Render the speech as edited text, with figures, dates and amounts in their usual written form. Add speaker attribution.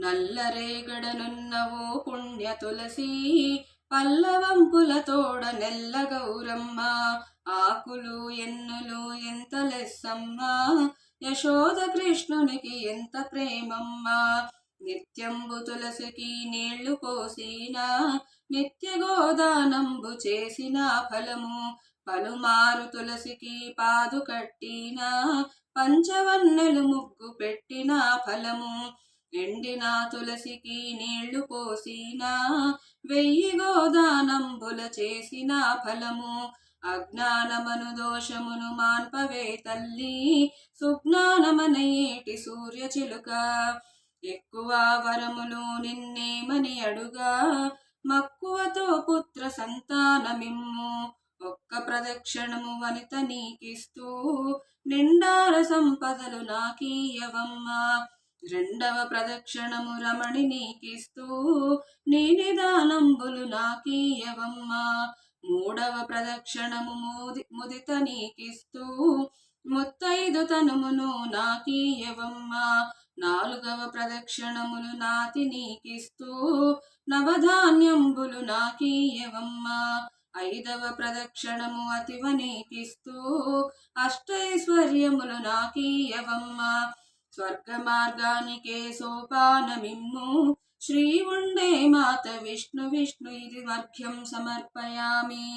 Speaker 1: నల్లరేగడనున్నవో పుణ్య తులసి పల్లవంపులతోడ నెల్ల గౌరమ్మ ఆకులు ఎన్నులు ఎంత లెస్సమ్మా యశోద కృష్ణునికి ఎంత ప్రేమమ్మ నిత్యంబు తులసికి నీళ్లు పోసినా నిత్య గోదానంబు చేసిన ఫలము పలుమారు తులసికి పాదు కట్టినా పంచవన్నెలు ముగ్గు పెట్టిన ఫలము ఎండిన తులసికి నీళ్లు పోసినా 1000 గోదానంబుల చేసిన ఫలము అజ్ఞానమను దోషమును మాన్పవే తల్లి సుజ్ఞానమనయేటి సూర్య చిలుక ఎక్కువ వరములు నిన్నేమని అడుగా మక్కువతో పుత్ర సంతానమిమ్ము ఒక్క ప్రదక్షిణము వనిత నీకిస్తూ నిండార సంపదలు నాకీయవమ్మా రెండవ ప్రదక్షిణము రమణి నీకిస్తూ నీ నిదానంబులు నాకీయవమ్మా మూడవ ప్రదక్షిణము ముదిత నీకిస్తూ ముత్తైదు తనుమును నాకీయవమ్మా నాలుగవ ప్రదక్షిణములు నాతి నీకిస్తూ నవధాన్యంబులు నాకీయవమ్మా ఐదవ ప్రదక్షిణము అతివ నీకిస్తూ అష్టైశ్వర్యములు నాకీయవమ్మా స్వర్గ మార్గానికే సోపానమిమ్ము శ్రీ ఉండే మాత విష్ణు ఇది మర్ఘ్యం సమర్పయామి।